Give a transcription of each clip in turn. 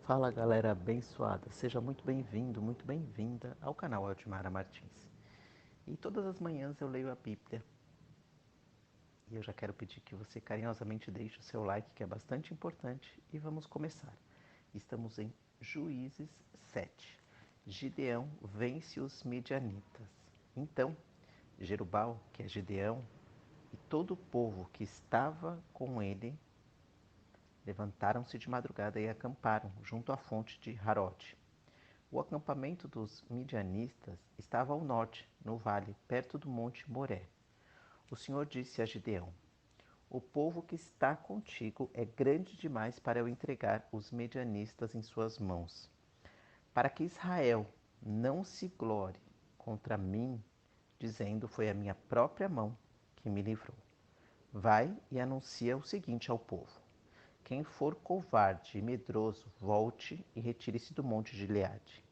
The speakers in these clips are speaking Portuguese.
Fala galera abençoada, seja muito bem-vindo, muito bem-vinda ao canal Eltimara Martins. E todas as manhãs eu leio a Bíblia e eu já quero pedir que você carinhosamente deixe o seu like, que é bastante importante, e vamos começar. Estamos em Juízes 7. Gideão vence os midianitas. Então, Jerubal, que é Gideão, e todo o povo que estava com ele levantaram-se de madrugada e acamparam junto à fonte de Harod. O acampamento dos midianistas estava ao norte, no vale, perto do monte Moré. O Senhor disse a Gideão: O povo que está contigo é grande demais para eu entregar os midianistas em suas mãos. Para que Israel não se glore contra mim, dizendo: Foi a minha própria mão que me livrou. Vai e anuncia o seguinte ao povo: Quem for covarde e medroso, volte e retire-se do monte de Gileade.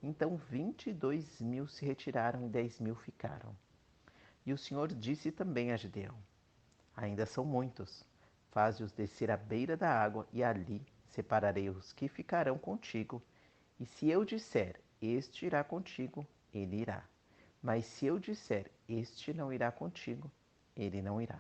Então 22.000 se retiraram e 10.000 ficaram. E o Senhor disse também a Gideão: Ainda são muitos. Faze-os descer à beira da água, e ali separarei os que ficarão contigo. E se eu disser, este irá contigo, ele irá. Mas se eu disser, este não irá contigo, ele não irá.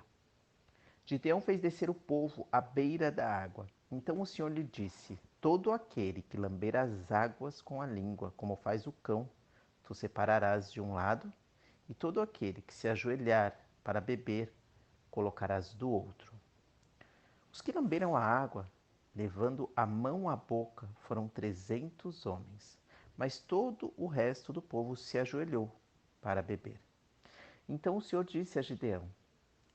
Gideão fez descer o povo à beira da água. Então o Senhor lhe disse: Todo aquele que lamber as águas com a língua, como faz o cão, tu separarás de um lado, e todo aquele que se ajoelhar para beber, colocarás do outro. Os que lamberam a água, levando a mão à boca, foram 300 homens, mas todo o resto do povo se ajoelhou para beber. Então o Senhor disse a Gideão: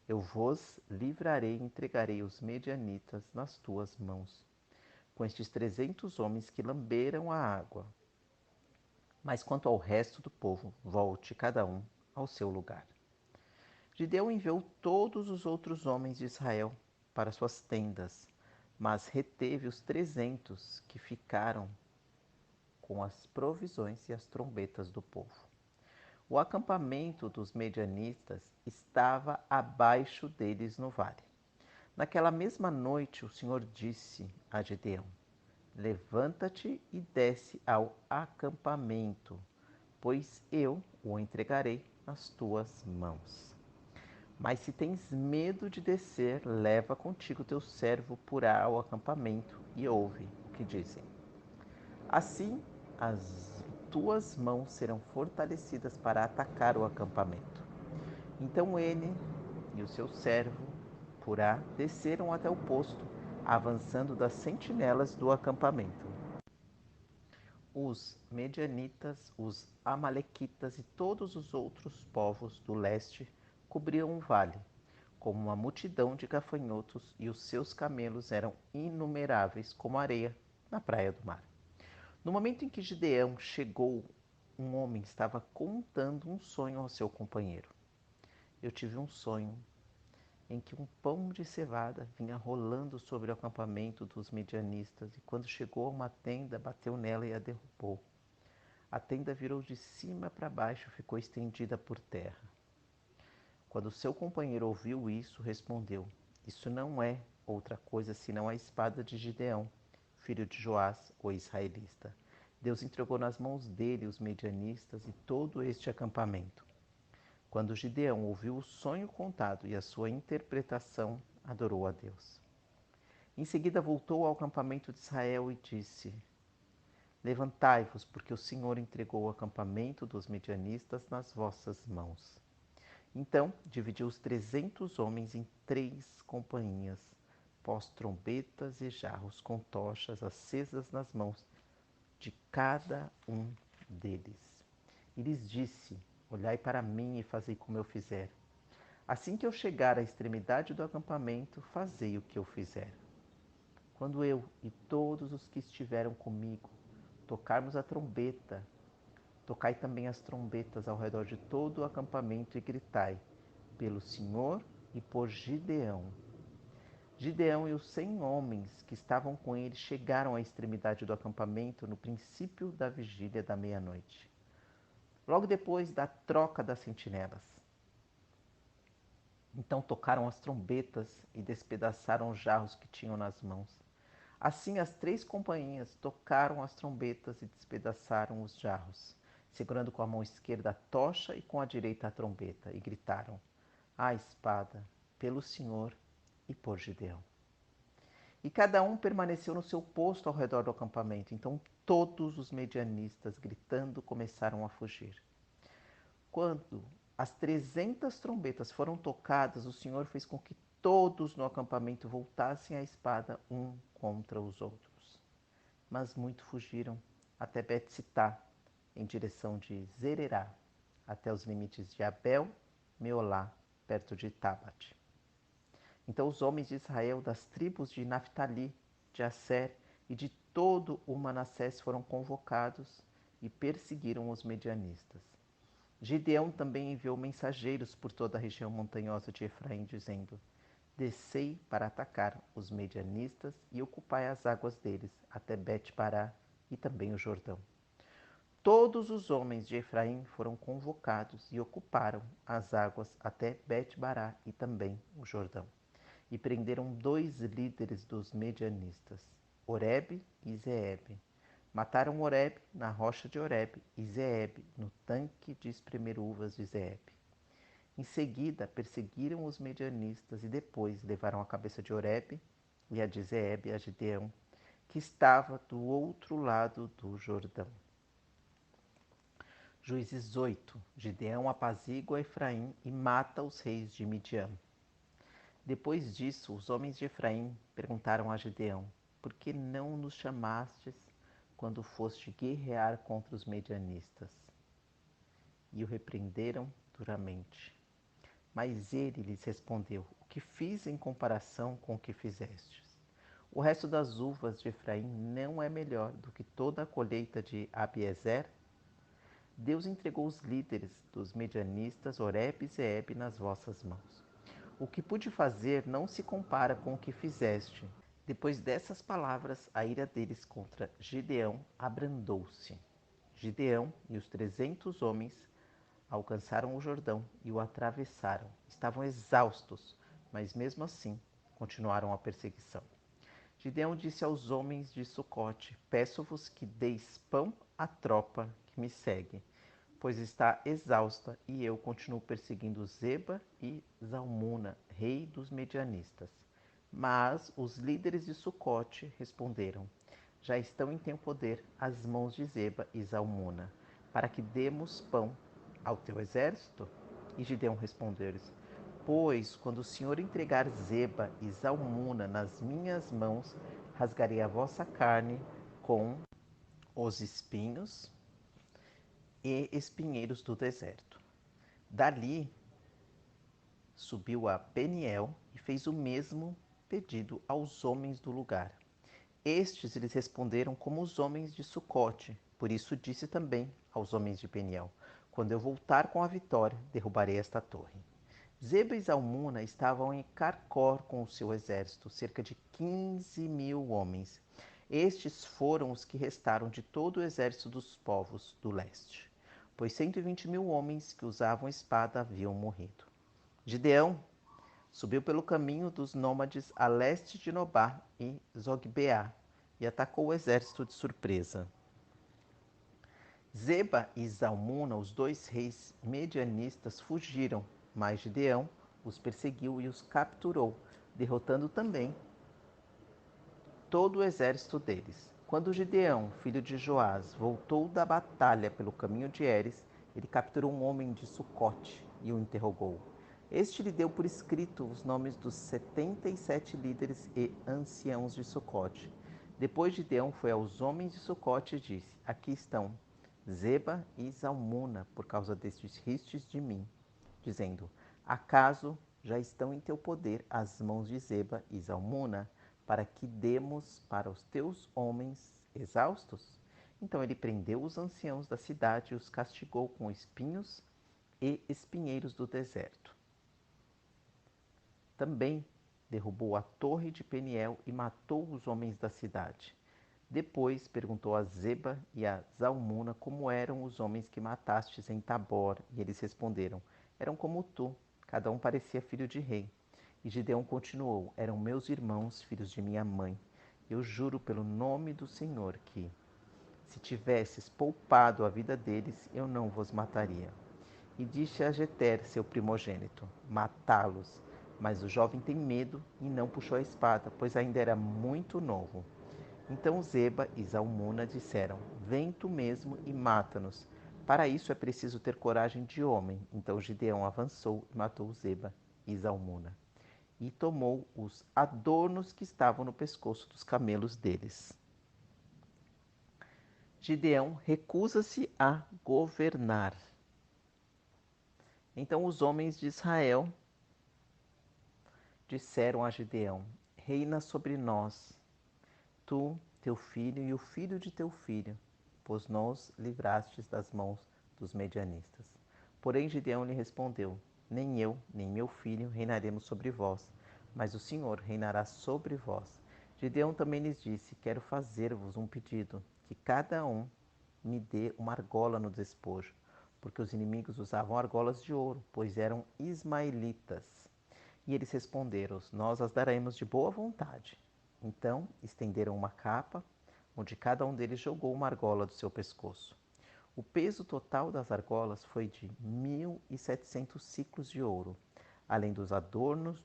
Eu vos livrarei e entregarei os medianitas nas tuas mãos, com estes 300 homens que lamberam a água. Mas quanto ao resto do povo, volte cada um ao seu lugar. Gideão enviou todos os outros homens de Israel para suas tendas, mas reteve os 300 que ficaram com as provisões e as trombetas do povo. O acampamento dos medianistas estava abaixo deles no vale. Naquela mesma noite, o Senhor disse a Gideão: Levanta-te e desce ao acampamento, pois eu o entregarei nas tuas mãos. Mas se tens medo de descer, leva contigo teu servo Purá ao acampamento e ouve o que dizem. Assim, as tuas mãos serão fortalecidas para atacar o acampamento. Então ele e o seu servo Purá desceram até o posto, avançando das sentinelas do acampamento. Os medianitas, os amalequitas e todos os outros povos do leste cobriam o vale, como uma multidão de gafanhotos, e os seus camelos eram inumeráveis como areia na praia do mar. No momento em que Gideão chegou, um homem estava contando um sonho ao seu companheiro. Eu tive um sonho em que um pão de cevada vinha rolando sobre o acampamento dos medianistas, e quando chegou a uma tenda, bateu nela e a derrubou. A tenda virou de cima para baixo e ficou estendida por terra. Quando seu companheiro ouviu isso, respondeu: Isso não é outra coisa senão a espada de Gideão, filho de Joás, o israelita. Deus entregou nas mãos dele os medianistas e todo este acampamento. Quando Gideão ouviu o sonho contado e a sua interpretação, adorou a Deus. Em seguida voltou ao acampamento de Israel e disse: Levantai-vos, porque o Senhor entregou o acampamento dos medianistas nas vossas mãos. Então dividiu os 300 homens em 3 companhias, pós trombetas e jarros com tochas acesas nas mãos de cada um deles. E lhes disse: Olhai para mim e fazei como eu fizer. Assim que eu chegar à extremidade do acampamento, fazei o que eu fizer. Quando eu e todos os que estiveram comigo tocarmos a trombeta, tocai também as trombetas ao redor de todo o acampamento e gritai: pelo Senhor e por Gideão. Gideão e os 100 homens que estavam com ele chegaram à extremidade do acampamento no princípio da vigília da meia-noite, logo depois da troca das sentinelas. Então tocaram as trombetas e despedaçaram os jarros que tinham nas mãos. Assim as 3 companhias tocaram as trombetas e despedaçaram os jarros, segurando com a mão esquerda a tocha e com a direita a trombeta, e gritaram: "A espada, pelo Senhor e por Gideão." E cada um permaneceu no seu posto ao redor do acampamento. Então todos os medianistas, gritando, começaram a fugir. Quando as 300 trombetas foram tocadas, o Senhor fez com que todos no acampamento voltassem a espada um contra os outros. Mas muito fugiram até Bet-Sitá, em direção de Zererá, até os limites de Abel, Meolá, perto de Tabat. Então os homens de Israel, das tribos de Naphtali, de Asser e de todo o Manassés foram convocados e perseguiram os medianistas. Gideão também enviou mensageiros por toda a região montanhosa de Efraim, dizendo: "Descei para atacar os medianistas e ocupai as águas deles, até Bet-Bará e também o Jordão." Todos os homens de Efraim foram convocados e ocuparam as águas até Bet-Bará e também o Jordão. E prenderam 2 líderes dos medianistas, Oreb e Zeeb. Mataram Oreb na rocha de Oreb e Zeeb no tanque de espremer uvas de Zeeb. Em seguida, perseguiram os medianistas e depois levaram a cabeça de Oreb e a de Zeeb a Gideão, que estava do outro lado do Jordão. Juízes 8. Gideão apazigua Efraim e mata os reis de Midian. Depois disso, os homens de Efraim perguntaram a Gideão: "Por que não nos chamastes quando foste guerrear contra os medianistas?" E o repreenderam duramente. Mas ele lhes respondeu: "O que fiz em comparação com o que fizestes? O resto das uvas de Efraim não é melhor do que toda a colheita de Abiezer?" Deus entregou os líderes dos medianistas, Oreb e Zeeb, nas vossas mãos. O que pude fazer não se compara com o que fizeste. Depois dessas palavras, a ira deles contra Gideão abrandou-se. Gideão e os 300 homens alcançaram o Jordão e o atravessaram. Estavam exaustos, mas mesmo assim continuaram a perseguição. Gideão disse aos homens de Sucote: "Peço-vos que deis pão à tropa que me segue, pois está exausta, e eu continuo perseguindo Zeba e Zalmuna, rei dos medianistas." Mas os líderes de Sucote responderam: "Já estão em teu poder as mãos de Zeba e Zalmuna, para que demos pão ao teu exército?" E Gideão respondeu-lhes: "Pois, quando o Senhor entregar Zeba e Zalmuna nas minhas mãos, rasgarei a vossa carne com os espinhos e espinheiros do deserto." Dali subiu a Peniel e fez o mesmo pedido aos homens do lugar. Estes lhes responderam como os homens de Sucote. Por isso disse também aos homens de Peniel: "Quando eu voltar com a vitória, derrubarei esta torre." Zeba e Zalmuna estavam em Carcor com o seu exército, cerca de 15.000 homens. Estes foram os que restaram de todo o exército dos povos do leste, pois 120.000 homens que usavam espada haviam morrido. Gideão subiu pelo caminho dos nômades a leste de Nobá e Zogbeá e atacou o exército de surpresa. Zeba e Zalmuna, os 2 reis medianistas, fugiram, mas Gideão os perseguiu e os capturou, derrotando também todo o exército deles. Quando Gideão, filho de Joás, voltou da batalha pelo caminho de Heres, ele capturou um homem de Sucote e o interrogou. Este lhe deu por escrito os nomes dos 77 líderes e anciãos de Sucote. Depois Gideão foi aos homens de Sucote e disse: "Aqui estão Zeba e Zalmuna, por causa destes ristes de mim", dizendo: "Acaso já estão em teu poder as mãos de Zeba e Zalmuna, para que demos para os teus homens exaustos?" Então ele prendeu os anciãos da cidade e os castigou com espinhos e espinheiros do deserto. Também derrubou a torre de Peniel e matou os homens da cidade. Depois perguntou a Zeba e a Zalmuna como eram os homens que matastes em Tabor, e eles responderam: "Eram como tu, cada um parecia filho de rei." E Gideão continuou: "Eram meus irmãos, filhos de minha mãe. Eu juro pelo nome do Senhor que, se tivesses poupado a vida deles, eu não vos mataria. E disse a Jeter, seu primogênito, matá-los. Mas o jovem tem medo e não puxou a espada, pois ainda era muito novo. Então Zeba e Zalmuna disseram: Vem tu mesmo e mata-nos. Para isso é preciso ter coragem de homem. Então Gideão avançou e matou Zeba e Zalmuna. E tomou os adornos que estavam no pescoço dos camelos deles. Gideão recusa-se a governar. Então os homens de Israel disseram a Gideão: Reina sobre nós, tu, teu filho e o filho de teu filho, pois nos livrastes das mãos dos medianistas. Porém Gideão lhe respondeu: Nem eu, nem meu filho reinaremos sobre vós, mas o Senhor reinará sobre vós. Gideão também lhes disse: Quero fazer-vos um pedido, que cada um me dê uma argola no despojo, porque os inimigos usavam argolas de ouro, pois eram ismaelitas. E eles responderam: Nós as daremos de boa vontade. Então estenderam uma capa, onde cada um deles jogou uma argola do seu pescoço. O peso total das argolas foi de 1.700 ciclos de ouro, além dos adornos,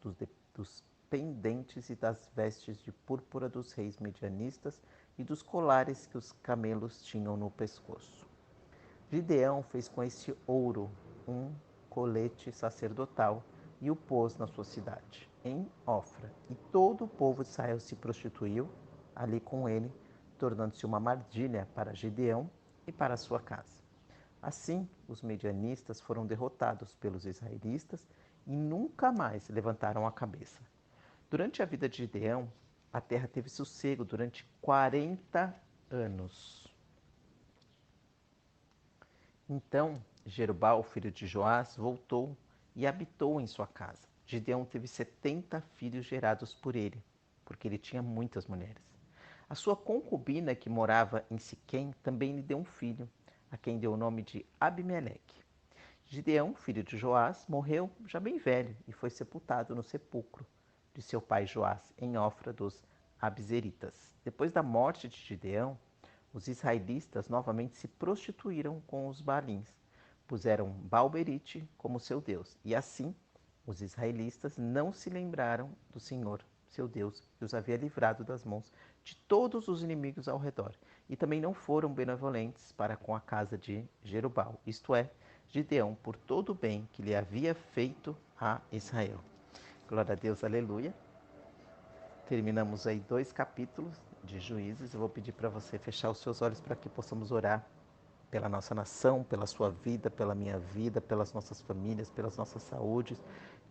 dos pendentes e das vestes de púrpura dos reis medianistas e dos colares que os camelos tinham no pescoço. Gideão fez com esse ouro um colete sacerdotal e o pôs na sua cidade, em Ofra. E todo o povo de Israel se prostituiu ali com ele, tornando-se uma armadilha para Gideão e para a sua casa. Assim, os medianistas foram derrotados pelos israelitas e nunca mais levantaram a cabeça. Durante a vida de Gideão, a terra teve sossego durante 40 anos. Então Jerubal, filho de Joás, voltou e habitou em sua casa. Gideão teve 70 filhos gerados por ele, porque ele tinha muitas mulheres. A sua concubina, que morava em Siquém, também lhe deu um filho, a quem deu o nome de Abimeleque. Gideão, filho de Joás, morreu já bem velho e foi sepultado no sepulcro de seu pai Joás, em Ofra dos Abzeritas. Depois da morte de Gideão, os israelitas novamente se prostituíram com os Baalins, puseram Baal-berite como seu Deus, e assim os israelitas não se lembraram do Senhor, seu Deus, que os havia livrado das mãos de todos os inimigos ao redor, e também não foram benevolentes para com a casa de Jerubal, isto é, Gideão, por todo o bem que lhe havia feito a Israel. Glória a Deus, aleluia. Terminamos aí 2 capítulos de Juízes. Eu vou pedir para você fechar os seus olhos para que possamos orar pela nossa nação, pela sua vida, pela minha vida, pelas nossas famílias, pelas nossas saúdes.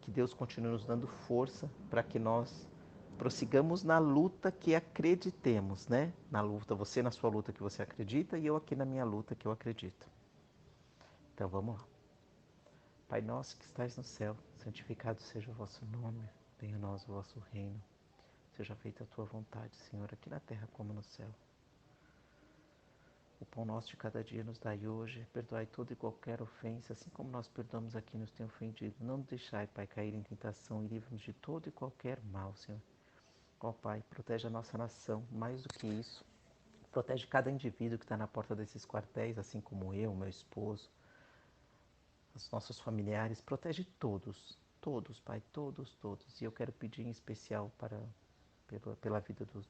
Que Deus continue nos dando força para que nós prossigamos na luta que acreditemos, né? Na luta, você na sua luta que você acredita e eu aqui na minha luta que eu acredito. Então vamos lá. Pai nosso que estais no céu, santificado seja o vosso nome, venha a nós o vosso reino. Seja feita a tua vontade, Senhor, aqui na terra como no céu. O pão nosso de cada dia nos dai hoje, perdoai toda e qualquer ofensa, assim como nós perdoamos a quem nos tem ofendido. Não nos deixai, Pai, cair em tentação e livre-nos de todo e qualquer mal, Senhor. Ó Pai, protege a nossa nação, mais do que isso. Protege cada indivíduo que está na porta desses quartéis, assim como eu, meu esposo, os nossos familiares. Protege todos, todos, Pai, todos, todos. E eu quero pedir em especial pela vida do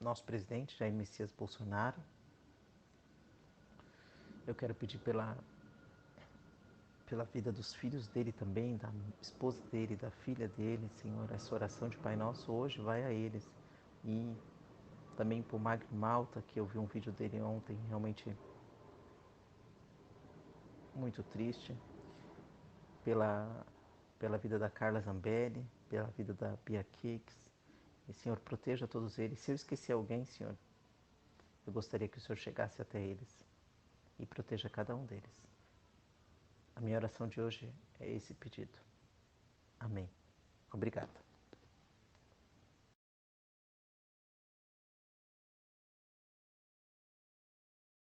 nosso presidente, Jair Messias Bolsonaro. Eu quero pedir pela vida dos filhos dele também, da esposa dele, da filha dele, Senhor. Essa oração de Pai Nosso hoje vai a eles. E também por Magno Malta, que eu vi um vídeo dele ontem, realmente muito triste. Pela vida da Carla Zambelli, pela vida da Bia Cakes. E, Senhor, proteja todos eles. Se eu esquecer alguém, Senhor, eu gostaria que o Senhor chegasse até eles e proteja cada um deles. A minha oração de hoje é esse pedido. Amém. Obrigado.